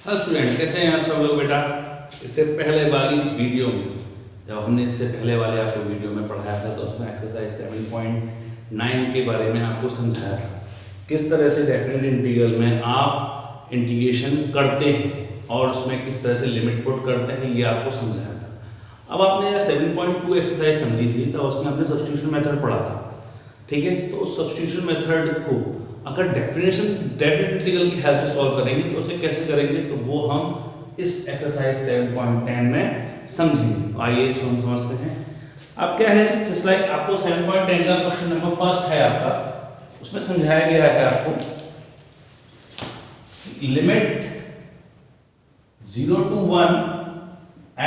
Hello student, कैसे हैं आप सब लोग बेटा। इससे पहले वाली वीडियो में जब हमने इससे पहले वाले आपको वीडियो में पढ़ाया था तो उसमें एक्सरसाइज 7.9 के बारे में आपको समझाया था किस तरह से डेफिनेट इंटीग्रल में आप इंटीग्रेशन करते हैं और उसमें किस तरह से लिमिट पुट करते हैं, ये आपको समझाया था। अब आपने 7.2 एक्सरसाइज समझी थी तो उसमें आपने सब्स्टिट्यूशन मेथड पढ़ा था, ठीक है। तो उस सब्स्टिट्यूशन मेथड को अगर डेफिनेट इंटीग्रल की हेल्प से सॉल्व करेंगे तो उसे कैसे करेंगे, तो वो हम इस एक्सरसाइज 7.10 में समझेंगे। तो आइए इसको हम समझते हैं। अब क्या है, जस्ट लाइक आपको 7.10 का क्वेश्चन नंबर फर्स्ट है आपका, उसमें समझाया गया है आपको limit 0 to 1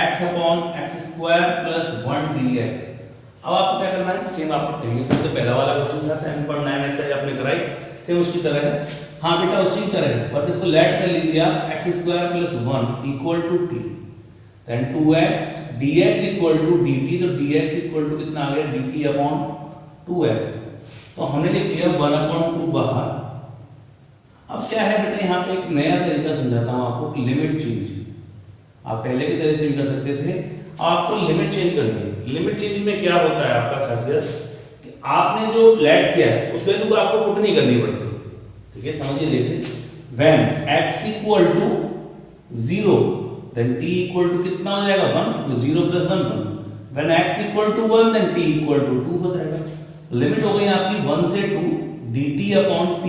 x upon x square plus 1 dx। अब आपको क्या करना है, सेम आपको करेंगे सबसे पहला वाला क्वेश्चन था 7.9 एक्सरसाइज आपने कराई, सेम उसकी तरह है। हाँ बेटा उसी की तरह है, बट इसको लेट कर लीजिए आप x square plus 1 equal to t, then 2x dx equal to dt। तो dx इक्वल टू कितना आ गया, dt अपॉन 2x। तो हमने लिख लिया 1 अपॉन 2 बाहर। अब क्या है बेटा, यहाँ पे एक नया तरीका समझाता हूँ आपको, लिमिट चेंज। आप पहले की तरह से भी कर सकते थे, आपको लिमिट चेंज करनी है। लिमिट चेंज में क्या होता है आपका खासियत कि आपने जो लेट किया है उस वैल्यू को आपको पुट नहीं करनी पड़ती, ठीक है। समझिए जैसे when x equal to 0 then t equal to कितना हो जाएगा 1, तो 0 plus 1 1। When x equal to 1 then t equal to 2 हो जाएगा। लिमिट हो गई आपकी 1 से 2 dt अपॉन t।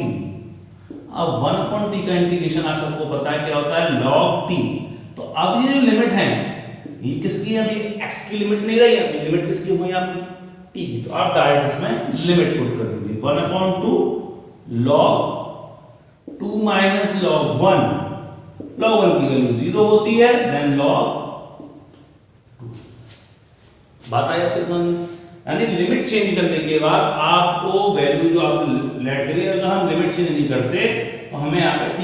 अब 1 अपॉन t का इंटीग्रेशन आप सबको पता है क्या होता है, log t। तो अब ये जो लिमिट है ये किसकी है, अभी x की लिमिट नहीं रही है, लिमिट किसकी हुई आपकी t की। तो आप डायरेक्ट इसमें लिमिट पुट कर दीजिए 1 upon 2 log 2 minus log 1। log 1 की वैल्यू 0 होती है, देन log 2। बात आई आपके समझ। यानी लिमिट चेंज करने के बाद आपको वैल्यू जो आप लेट करिए, अगर हम लिमिट चेंज नहीं करते तो हमें यहाँ पे t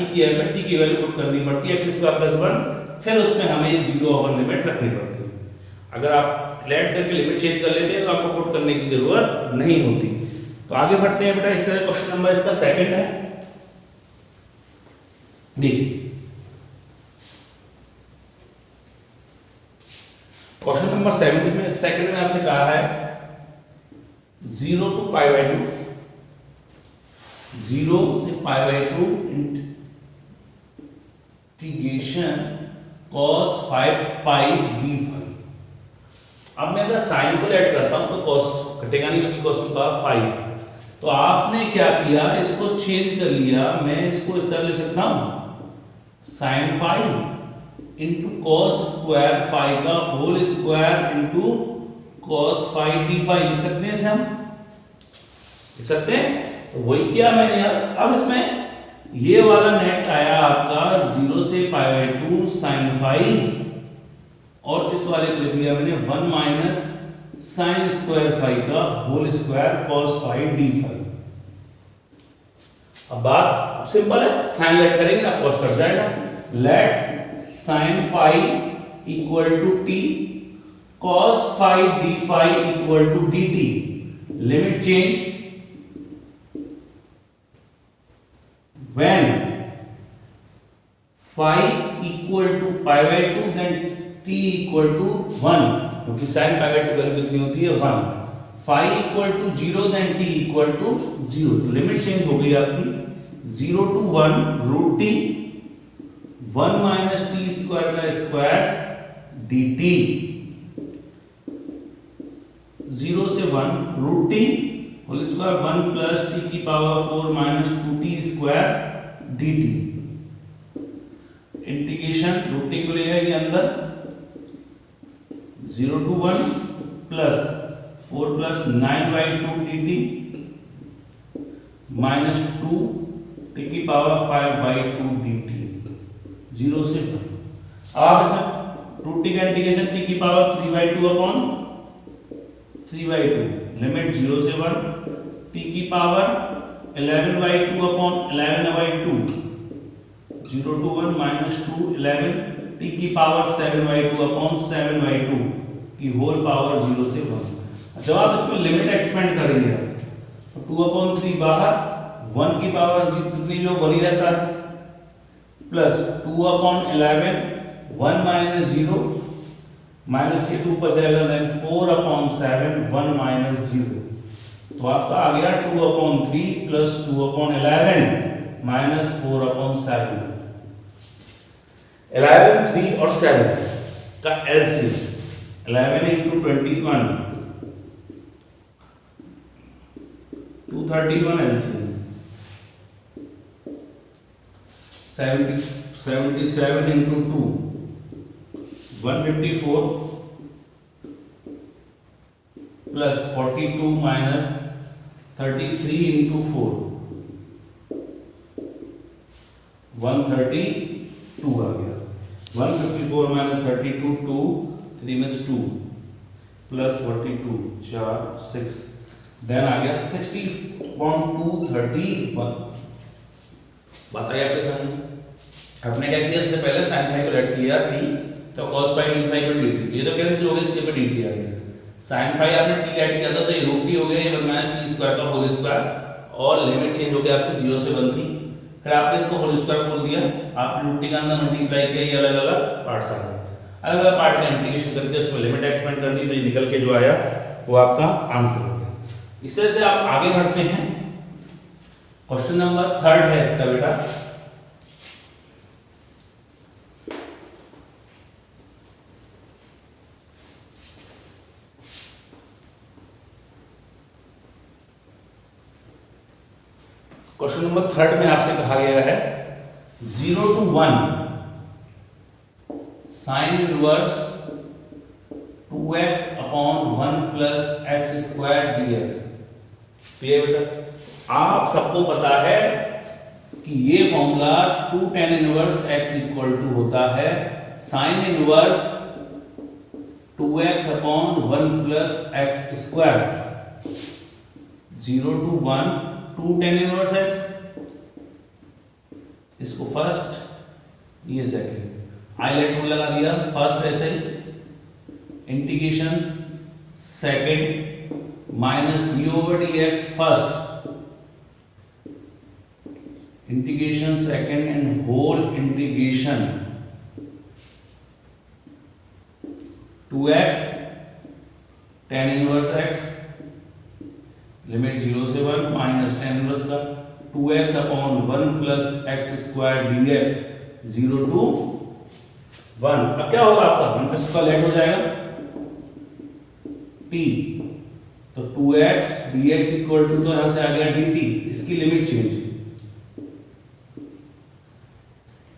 की वैल्यू पुट करनी पड़ती है x स्क्वायर प्लस 1, फिर उसमें हमें ये 0 ओवर लिमिट रखनी पड़ती है। अगर आप लेट करके लिमिट चेंज कर लेते हैं तो आपको पुट करने की जरूरत नहीं होती। तो आगे बढ़ते हैं बेटा, इस तरह क्वेश्चन नंबर इसका सेकंड है। देखिए क्वेश्चन नंबर 7 में सेकंड में आपसे कहा है 0 to π/2, 0 से π/2 इंटीग्रेशन cos 5 pi d5। अब मैं अगर साइन को ऐड करता हूं तो cos घटेगा नहीं, क्योंकि cos की पावर 5। तो आपने क्या किया, इसको चेंज कर लिया। मैं इसको इस तरह लिख सकता हूं sin 5 इंटू cos स्क्वायर 5 का whole square into cos 5 d5 लिख सकते हैं। इसे हम लिख सकते हैं। तो वही किया मैंने यार। अब इसमें ये वाला नेट आया आपका 0 से π/2 sin 5, और इस वाले को लिख लिया मैंने 1 माइनस साइन स्क्वायर 5 का होल स्क्वायर cos 5 d5। अब बात सिंपल है, साइन लेट करेंगे ना cos कट जाएगा। Let sin 5 equal to t cos 5 d5 equal to dt। Limit change when phi equal to π/2 then t equal to 1, क्योंकि sin π/2 value कितनी होती है 1। phi equal to 0 then t equal to 0। तो limit change हो गई आपकी 0 to 1 root t 1 minus t square का square dt। 0 से 1 root t whole square 1 plus t की पावर 4 माइनस 2t स्क्वायर dt। इंटीग्रेशन रूट t को ले जाएंगे अंदर 0 to 1 plus 4 plus 9/2 dt minus 2 t की पावर 5/2 dt 0 से 1। अब आप इसमें रूट t का इंटीग्रेशन t की पावर 3/2 अपॉन 3/2 लिमिट 0 से 1 t की power 11/2 upon 11/2 0 to 1 minus 2 11 t की पावर 7/2 अपॉन 7/2 की होल पावर 0 से 1। जब आप इसमें लिमिट एक्सपेंड करेंगे तो 2/3 बाहर 1 की पावर कितनी जो 1 ही रहता है, प्लस 2/11 1 माइनस 0 माइनस से 2 पर जाएगा, देन 4/7 1 माइनस 0, तो आपका आ गया 2/3 प्लस 2/11 माइनस 4/7। 11, 3 और 7 का LCM 11 into 21 231 LCM 77 into 2 154 plus 42 minus 33 into 4 132 आ गया। 154 माइनस 32 2 3 में 2 प्लस 42 4 6, देन आ गया 60.231। बताइए आपके सामने आपने क्या किया, सबसे पहले sin फाई को लेट किया t, तो cos फाई d फाई को dt, ये तो कैंसिल हो गया, इसके पे dt आ गया। sin फाई आपने t ऐड किया था तो ये रूट t हो गया, ये 1 माइनस t स्क्वायर का होल स्क्वायर, और लिमिट चेंज हो गया आपकी 0 से 1 थी, फिर आपने इसको होल स्क्वायर बोल दिया, आपने रूट t का अंदर मल्टीप्लाई किया, ये अलग अलग पार्ट्स आ गए, अलग अलग पार्ट का इंटीग्रेशन करके उसमें लिमिट एक्सपेंड कर दी, तो ये निकल के जो आया वो आपका आंसर हो गया। इस तरह से आप आगे बढ़ते हैं। क्वेश्चन नंबर 3 है इसका बेटा, क्वेश्चन नंबर 3 में आपसे कहा गया है 0 to 1 sign inverse 2x upon 1 plus x square dx। तो ये बेटा आप सबको पता है कि ये formula 2 tan inverse x equal to होता है sine inverse 2x upon 1 plus x square. 0 to 1 2 tan inverse x, इसको फर्स्ट, ये सेकंड, हाईलाइट टूल लगा दिया, फर्स्ट ऐसे ही integration second minus d over dx first, integration second and whole integration 2x tan inverse x, limit 0 से 1 minus tan inverse का 2x upon 1 plus x square dx 0 to 1। अब क्या होगा आपका 1 प्लस का लेट हो जाएगा t, तो 2x dx इक्वल टू, तो यहां से आ गया dt, इसकी लिमिट चेंज,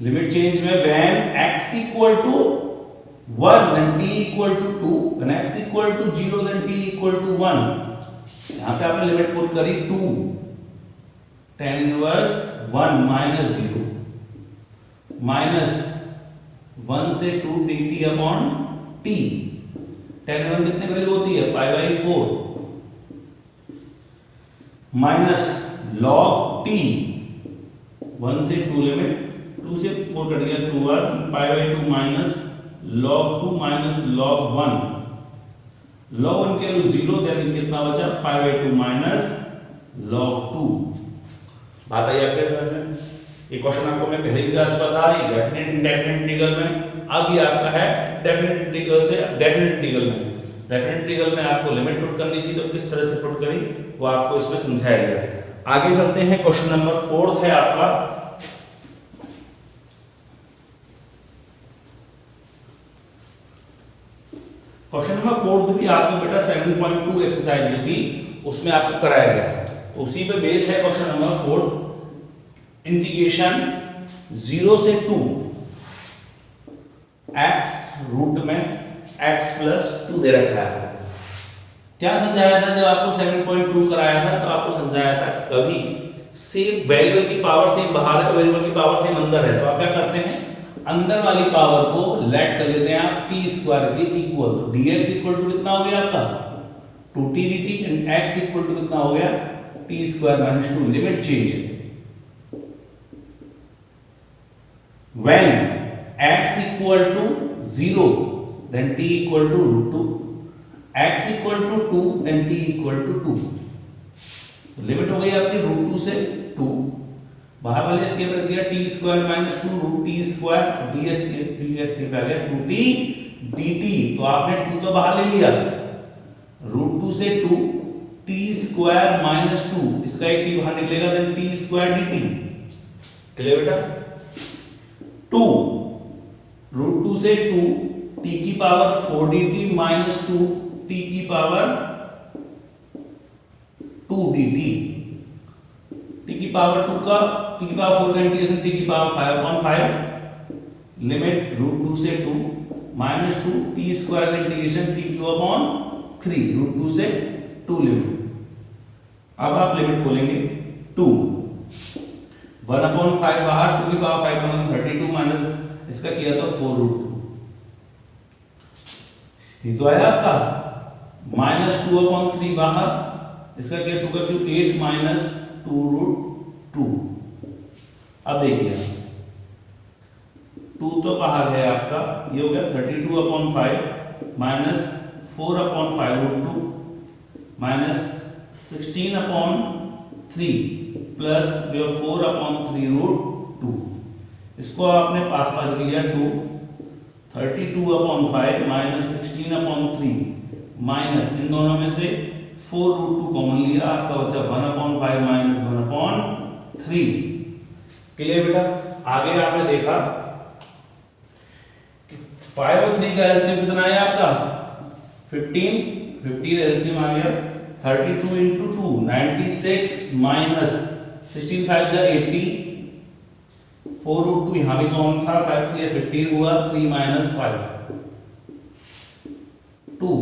लिमिट चेंज में when x equal to 1 then t equal to 2, when x equal to 0 then t equal to 1। यहां पे आपने लिमिट पुट करी 2 tan इनवर्स 1 माइनस 0 माइनस 1 से 2 dt upon t, tan inverse कितने value होती है pi by 4 minus log t 1 से 2 limit 2 से 4 कट गया 2 बार pi by 2 minus log 2 minus log 1, log 1 के वैल्यू 0, देन कितना बचा पाई बाई 2 माइनस log 2। बात आई आपके समझ में? ये क्वेश्चन आपको मैं पहले भी करा चुका था, ये डेफिनेट इंडेफिनेट इंटीग्रल में, अब ये आपका है डेफिनेट इंटीग्रल से डेफिनेट इंटीग्रल में। डेफिनेट इंटीग्रल में आपको लिमिट पुट करनी थी, तो किस तरह से पुट करी वो आपको इसमें समझाया गया। आगे चलते हैं, क्वेश्चन नंबर 4 है आपका, क्वेश्चन नंबर 4 भी आपको बेटा 7.2 एक्सरसाइज जो थी उसमें आपको कराया गया, तो उसी पे बेस है क्वेश्चन नंबर 4। इंटीग्रेशन 0 से 2 x रूट में x प्लस 2 दे रखा है। क्या समझाया था जब आपको 7.2 कराया था, तो आपको समझाया था कभी सेम वेरिएबल की पावर सेम बाहर है, वेरिएबल की पावर सेम अंदर है, तो आप क्या करते हैं अंदर वाली पावर को लेट कर देते हैं आप t स्क्वायर के इक्वल, तो dx इक्वल टू कितना हो गया आपका 2t dt and x equal to कितना हो गया t square minus 2। Limit change when x equal to 0 then t equal to root 2, x equal to 2 then t equal to 2, limit हो गई आपकी रूट 2 से 2, बाहर वाले स्केप रख दिया t square minus 2 root t square, d स्केप आ गया 2t dt। तो आपने 2 तो बाहर ले लिया, रूट 2 से 2 टी स्क्वायर माइनस 2, इसका एक टी बाहर निकलेगा, then T square dt। Clear बेटा? 2 रूट 2 से 2 टी की पावर 4 dt माइनस 2 टी की पावर 2 dt। टी की पावर 2 का टी की पावर 4 का इंटीग्रेशन टी की पावर 5/5 लिमिट रूट 2 से 2 माइनस 2 टी स्क्वायर का integration T cube upon 3 root 2 से 2 लिमिट। अब आप लिमिट खोलेंगे 2 1/5 बाहर, 2 की पावर 5 मतलब 32 माइनस इसका किया था 4 रूट 2, ये तो आया आपका माइनस 2/3 बाहर, इसका किया 2 का क्यूब 8 माइनस 2 रूट 2। अब देखिए 2 तो बाहर है आपका, ये हो गया 32/5 minus 4/5 root 2 minus 16/3 plus 4/3 root 2। इसको आपने पास पास लिया 2 32/5 माइनस 16/3 माइनस इन दोनों में से 4 रूट 2 कॉमन लिया, आपका बचा 1/5 माइनस 1/3। क्लियर बेटा? आगे आपने देखा 5 और 3 का एलसीएम कितना आया आपका 15 एलसीएम आ गया 32 into 2 96 माइनस 16 5 जा 80 4 रूट 2 यहां भी कॉमन था 5 3 15 हुआ 3 माइनस 5 2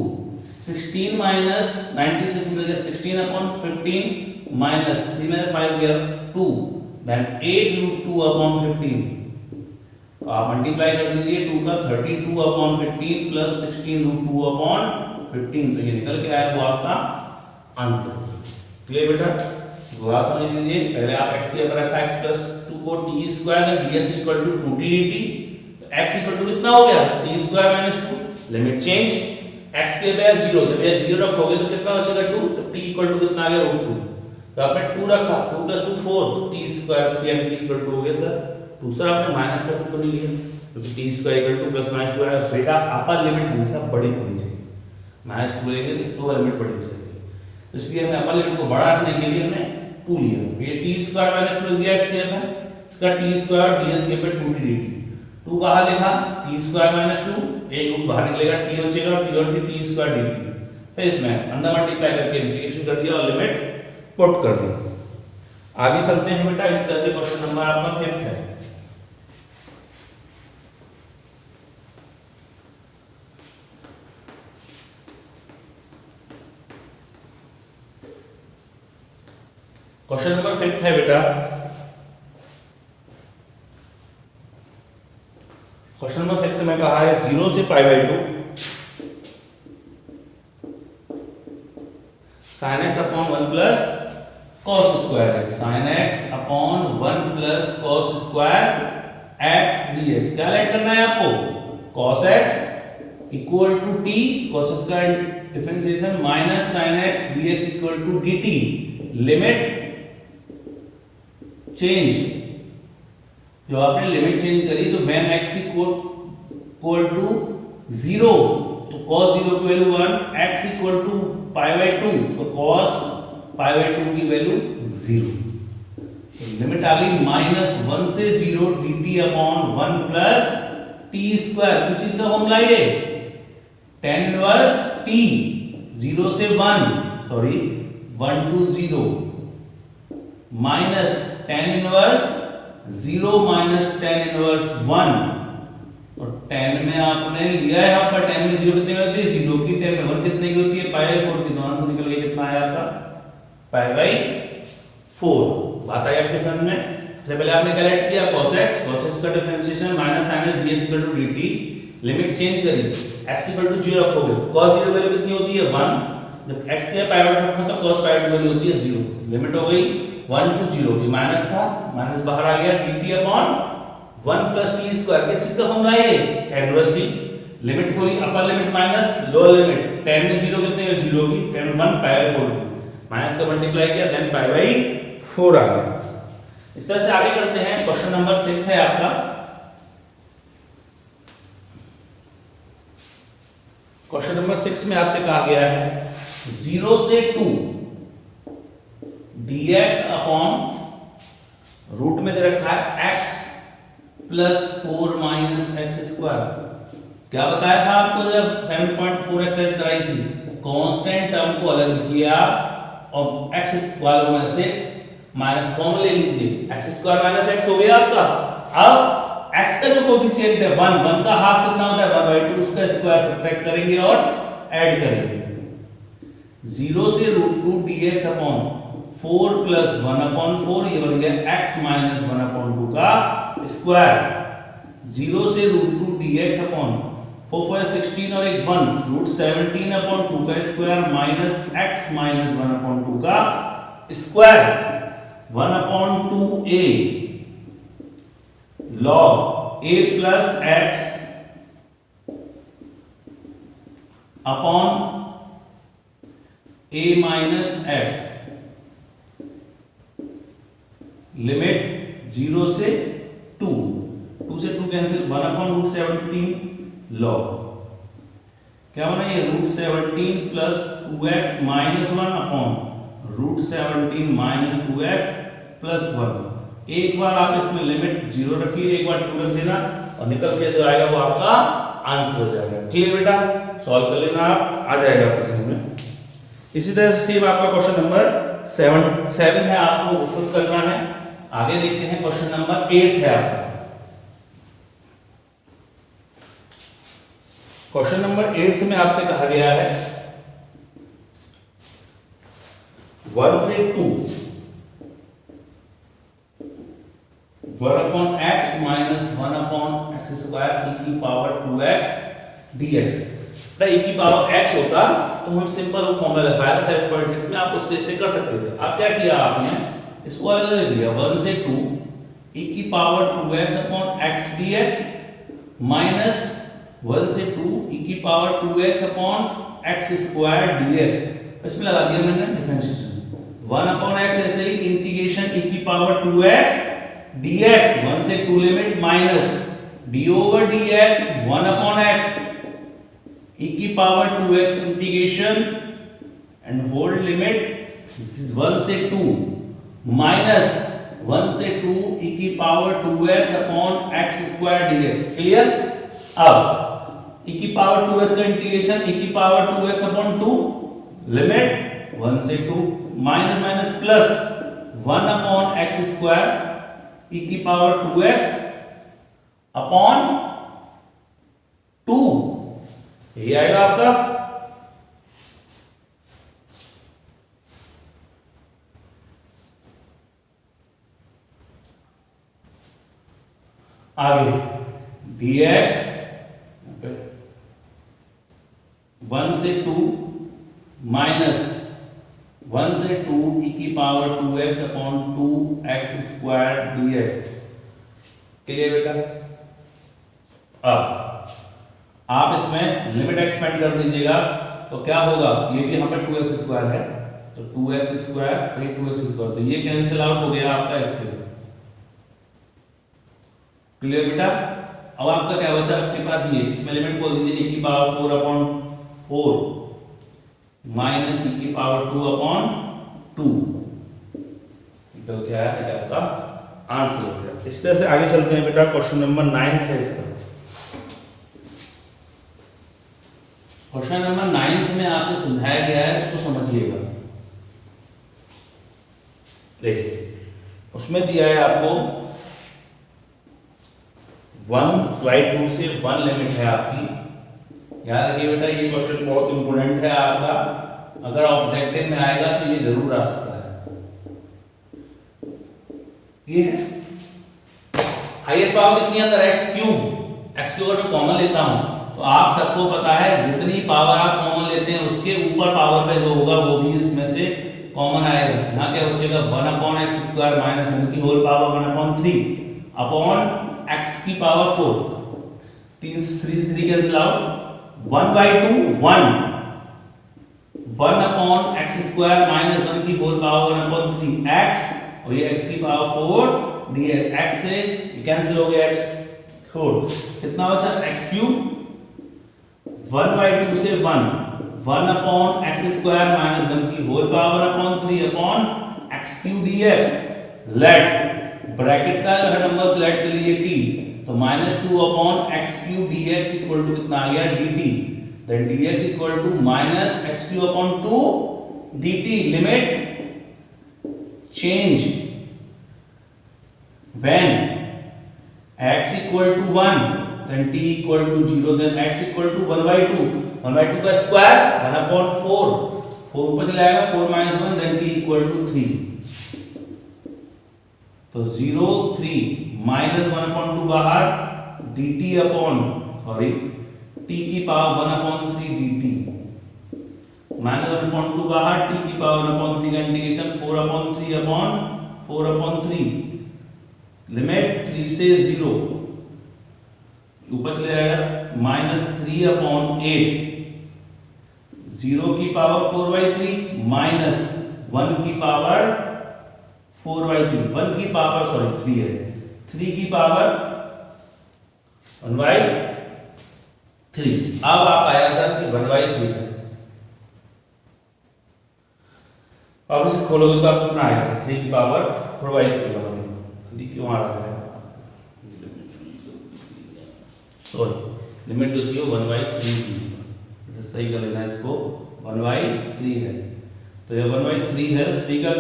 16 माइनस 96 में 16/15 माइनस 3 में 5 गया 2 देन 8 रूट 2/15। तो आप मल्टीप्लाई कर दीजिए 2 का 32/15 प्लस 16 रूट 2/15, तो ये निकल के आया वो आपका आंसर। क्लियर बेटा? दोबारा समझ लीजिए, पहले आप x के ऊपर रखा x प्लस 2 को t square then ds equal to 2t dt। तो x इक्वल टू कितना हो गया t square minus 2, limit change x के बजाय 0, जब ये 0 रखोगे तो कितना बचेगा 2, तो t इक्वल टू कितना आ गया रूट 2। तो आपने 2 रखा 2 प्लस 2 4, तो t square t equal to हो गया सर। दूसरा आपने माइनस का 2 तो नहीं लिया क्योंकि t square equal two plus minus 2 है। बेटा अपर लिमिट हमेशा बड़ी होनी चाहिए, माइनस 2 लेंगे तो लोअर लिमिट बड़ी हो जाएगी, तो इसलिए हमने अपर लिमिट को बड़ा रखने के लिए हमने 2 लिया। फिर t स्क्वायर माइनस 2 दिया x के में, इसका t स्क्वायर ds के पे 2t dt। 2 बाहर लिखा t स्क्वायर माइनस 2, एक रूट बाहर निकलेगा t बचेगा और t और t स्क्वायर dt। फिर इसमें अंदर मल्टीप्लाई करके इंटीग्रेशन कर दिया और लिमिट पुट कर दी। आगे चलते हैं बेटा, इस तरह से क्वेश्चन नंबर आपका 5th है। क्वेश्चन नंबर 5th है बेटा, क्वेश्चन नंबर 5th में कहा है 0 से π/2 sin x upon 1 plus cos square x, sin x upon 1 plus cos square x dx। क्या लेट करना है आपको, cos x equal to t cos square differentiation minus sin x dx equal to dt। Limit change, जो आपने limit change करी तो when x equal to 0 तो cos 0 की वैल्यू 1, x इक्वल टू π/2 तो cos π/2 की वैल्यू 0। तो लिमिट आ गई -1 से 0 dt upon 1 plus t square. किस चीज का फॉर्मूला ये tan इनवर्स t, 0 से 1 sorry 1 to 0 minus tan inverse 0 minus tan inverse 1। और tan में आपने लिया है यहाँ पर, tan में 0 कितने की होती है 0 की, tan में 1 कितने की होती है π/4 की। तो आंसर निकल गया कितना आया आपका π/4। बात आई आपके समझ में? सबसे पहले आपने कैलकुलेट किया cos x का differentiation minus sin x ds equal to dt। Limit change करी x इक्वल टू 0 रखोगे, cos 0 वैल्यू कितनी होती है 1, जब x के π/2 रखा तो cos π/2 वैल्यू होती है 0। लिमिट हो गई 1 to 0 की, माइनस था माइनस बाहर आ गया dt upon 1 plus t square. किस चीज का फॉर्मूला है tan इनवर्स t। लिमिट कोई upper limit minus lower limit, tan में 0 कितने है 0 की, tan 1 π/4 की, माइनस का मल्टीप्लाई किया देन π/4 आ गया। इस तरह से आगे चलते हैं। क्वेश्चन नंबर 6 है आपका। क्वेश्चन नंबर 6 में आपसे कहा गया है 0 से 2 dx अपॉन रूट में दे रखा है x plus 4 minus x square. क्या बताया था आपको जब 7.4 एक्सरसाइज कराई थी, कांस्टेंट टर्म को अलग लिखिए आप और एक्स स्क्वायर में से माइनस कॉमन ले लीजिए, एक्स स्क्वायर माइनस एक्स हो गया आपका। अब एक्स का जो कोफिशिएंट है 1 का हाफ कितना होता है 1/2, उसका स्क्वायर सब्ट्रैक्ट करेंगे और ऐड करेंगे। 0 से √2 dx अपॉन 4 प्लस 1/4 ये बन गया x माइनस 1/2 का स्क्वायर। 0 से √2 dx अपॉन 4 4 16 और एक 1 √17/2 का स्क्वायर माइनस x माइनस 1/2 का square 1/2a log a plus x upon a minus x limit 0 से 2 से 2 कैंसिल 1/17 log क्या बना ये √17 plus 2x minus 1 upon √17 minus 2x plus 1। एक बार आप इसमें लिमिट 0 रखिए, एक बार 2 रख देना और निकल के जो आएगा वो आपका आंसर हो जाएगा। क्लियर बेटा, सॉल्व कर लेना आप, आ जाएगा आपको समझ में। इसी तरह से सेम आपका क्वेश्चन नंबर 7 है, आपको उत्तर करना है। आगे देखते हैं क्वेश्चन नंबर 8 है आपका। क्वेश्चन नंबर 8 में आपसे कहा गया है 1 से 2 1/x minus 1/x square e की पावर 2x dx। e की पावर x होता तो हम सिंपल वो फॉर्मूला लगाया था 7.6 में, आप उससे इसे कर सकते थे। अब क्या किया आपने, इसको अलग ले लिया 1 से 2 e की power 2x upon x dx minus 1 से 2 e की power 2x upon x square dx। इसमें लगा दिया मैंने डिफरेंशिएशन 1/x ऐसे ही इंटीग्रेशन e की पावर 2x dx 1 से 2 limit minus d over dx 1/x e की power 2x integration and hold limit 1 से 2 माइनस 1 से 2 e की power 2x upon x square dx। Clear. अब e की पावर 2x का इंटीग्रेशन e की पावर 2x अपॉन 2 लिमिट 1 से 2 minus minus plus 1 upon x square e की power 2x upon 2, ये आएगा आपका। आगे dx 1 से 2 माइनस 1 से 2 e की power 2x upon 2x square dx। Clear बेटा। अब आप इसमें लिमिट एक्सपेंड कर दीजिएगा तो क्या होगा, ये भी यहाँ पर 2x स्क्वायर है तो 2x स्क्वायर और ये 2x स्क्वायर, तो ये कैंसिल आउट हो गया आपका इससे। क्लियर बेटा। अब आपका क्या बचा आपके पास, ये इसमें लिमिट बोल दीजिए e की पावर 4 अपॉन 4 माइनस e की पावर 2 अपॉन 2, तो क्या है आपका आंसर हो गया। इस तरह से आगे चलते हैं बेटा। क्वेश्चन नंबर 9 है इसका। क्वेश्चन नंबर 9 में आपसे समझाया गया है, इसको समझिएगा। देखिए उसमें दिया है आपको 1/2 से 1 लिमिट है आपकी। याद रखिए बेटा, ये क्वेश्चन बहुत इंपोर्टेंट है आपका, अगर ऑब्जेक्टिव में आएगा तो ये जरूर आ सकता है। ये है हाईएस्ट पावर कितनी है अंदर x क्यूब। अगर मैं कॉमन लेता हूं तो आप सबको पता है जितनी पावर आप कॉमन लेते हैं उसके ऊपर पावर पे जो होगा वो भी इसमें से कॉमन आएगा। यहाँ क्या बचेगा 1/x स्क्वायर माइनस इनकी होल पावर 1/3 अपॉन x की पावर 4, 3 से 3 cancel out 1/2 1 1 upon x square minus 1 की होल पावर 1/3 x और ये x की पावर 4 dx, x से कैंसिल हो गया x 4, कितना बचा x क्यूब 1/2 से 1 अपॉन x स्क्वायर माइनस 1 की whole power upon 3 upon x cube dx। Let bracket का हर नंबर्स लेट के लिए t, तो -2 upon x cube dx equal to कितना आ गया dt, then dx equal to minus x cube upon 2 dt। Limit change when x equal to 1 then t equal to 0 then x equal to 1/2 का square 1 upon 4 ऊपर चला जाएगा 4 minus 1 then t equal to 3, तो 0 3 minus 1 upon 2 बाहर dt upon t की power 1 upon 3 dt minus 1 upon 2 बाहर t की power 1 upon 3 का integration 4 upon 3 upon 4 upon 3, limit 3 से 0 ऊपर चले जाएगा माइनस 3 अपॉन 8, 0 की पावर 4/3 माइनस 1 की पावर 4/3, 1 की पावर 3 है, 3 की पावर 1/3। अब आप आया सर कि 1/3 है, अब इसे खोलोगे तो आपको कितना आएगा 3 की पावर 4/3 का मतलब 3 क्यों आ रहा है, सॉरी लिमिट जो थी वो 1/3 थी, सही कर लेना इसको 1/3 है, तो ये 1/3 है, 3 का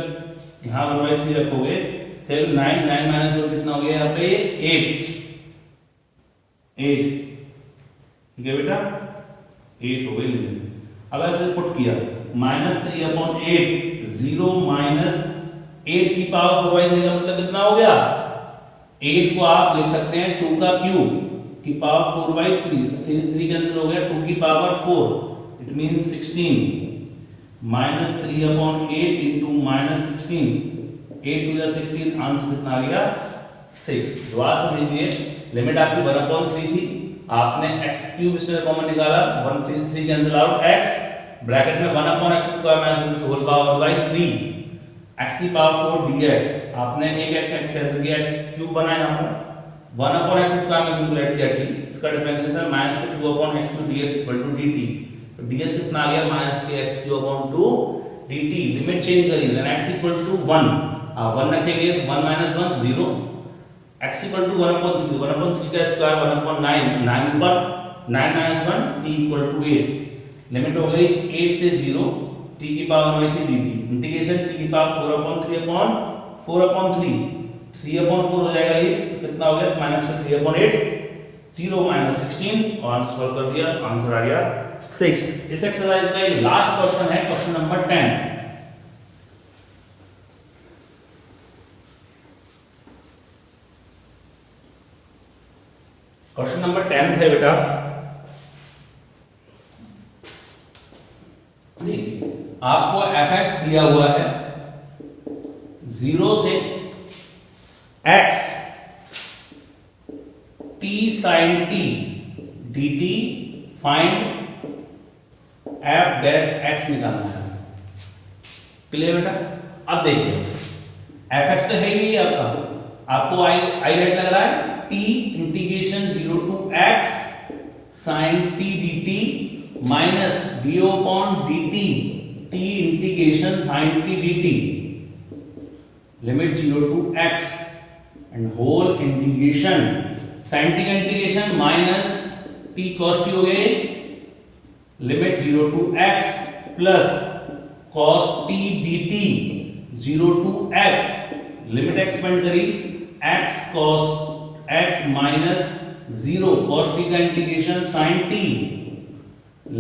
यहाँ 1/3 रखोगे फिर 9 माइनस 1 कितना हो गया यहाँ पे 8, ठीक है बेटा 8 हो गई लिमिट। अब ऐसे पुट किया -3 अपॉन 8, 0 माइनस 8 की पावर 4/3 का मतलब कितना हो गया, 8 को आप लिख सकते हैं 2 का क्यूब की पावर 4/3, 3 कैंसिल हो गया 2 की power 4, it means 16 -3 upon 8 into -16, 8 to 16, answer कितना आ गया 6। दोबारा समझिए, लिमिट आपकी 1/3 थी, आपने x क्यूब इसमें कॉमन निकाला, 1 3 कैंसिल आउट, x ब्रैकेट में 1 अपॉन x स्क्वायर माइनस 1 की होल पावर बाय 3, x की पावर 4 dx, आपने एक x कैंसिल किया, x क्यूब बना यहाँ पर 1 अपॉन x स्क्वायर में सिंपलेट किया t, इसका differentiation -2 upon x cube dx equal to dt, तो ds कितना आ गया -x cube upon 2 dt। Limit change करिए, देन x इक्वल टू 1, आप 1 रखेंगे तो 1 माइनस 1 0, x इक्वल टू 1/3 का स्क्वायर 1/9, 9 ऊपर 9 माइनस 1 t इक्वल टू 8, लिमिट हो गई 8 से 0 t की पावर 1/3 dt, इंटीग्रेशन t की पावर 4/3 अपॉन 4/3, 3/4 हो जाएगा ये, तो कितना हो गया -3/8, 0 माइनस 16, और आंसर सॉल्व कर दिया, आंसर आ गया 6। इस एक्सरसाइज का एक लास्ट क्वेश्चन है, क्वेश्चन नंबर 10। क्वेश्चन नंबर 10 है बेटा, देखिए आपको fx दिया हुआ है 0 से x t sin t dt, find f dash x निकालना है, क्लियर बेटा। अब देखिए fx तो है ही आपका, आपको आई लेट लग रहा है t integration 0 to x sin t dt minus do upon dt t integration sin t dt, limit 0 to x and whole integration sin t का integration minus t cos t हो गए, limit 0 to x plus cos t dt 0 to x, limit expand करी x cos x minus 0 cos t का integration sin t,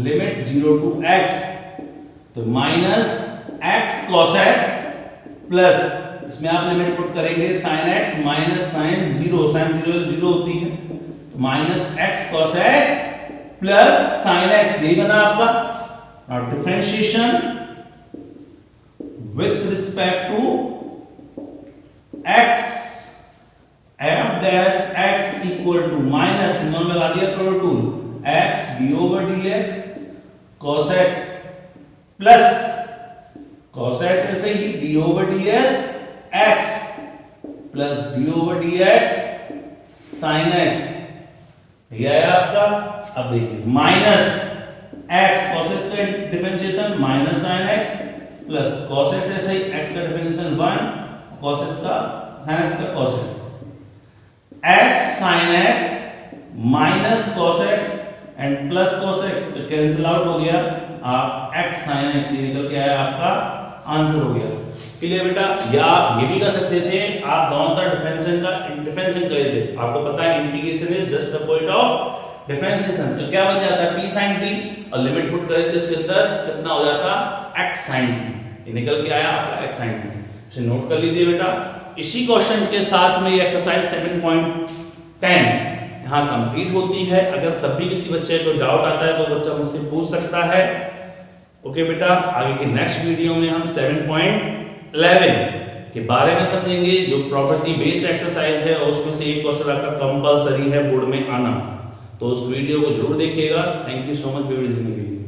limit 0 to x, तो minus x cos x plus इसमें आप limit put करेंगे sin x minus sin 0, sin 0 होती है, तो minus x cos x plus sin x, यही बना आपका। Now differentiation with respect to x, f dash x equal to minus नॉन लगा दिया प्रोडक्ट टूल, x d/dx cos x plus cos x ऐसे ही d/ds x plus D over D X sine X, यह है आपका। अब देखिए माइनस x cos x का differentiation minus sine x plus cos x ऐसे ही x का डिफरेंशिएशन 1 cos x का sin x का cos x, x sin x minus cos x and plus cos x तो कैंसिल आउट हो गया, आप x sin x ये निकल के आया, आपका आंसर हो गया। क्लियर बेटा? या ये भी कर सकते थे आप दोनों तरफ डिफरेंशिएशन कर देते, आपको पता है integration is just the point of differentiation, तो क्या बन जाता t sin t और लिमिट पुट कर देते उसके अंदर, कितना हो जाता x sin t, ये निकल के आया आपका x sin t। इसे नोट कर लीजिए बेटा। इसी क्वेश्चन के साथ में ये एक्सरसाइज 7.10 यहाँ कंप्लीट होती है। अगर तब भी किसी बच्चे को डाउट आता है तो बच्चा मुझसे पूछ सकता है। ओके बेटा, आगे के नेक्स्ट वीडियो में हम 7.11 के बारे में समझेंगे, जो प्रॉपर्टी बेस्ड एक्सरसाइज है और उसमें से एक क्वेश्चन आपका कंपलसरी है बोर्ड में आना, तो उस वीडियो को जरूर देखिएगा। Thank you so much video देखने के लिए।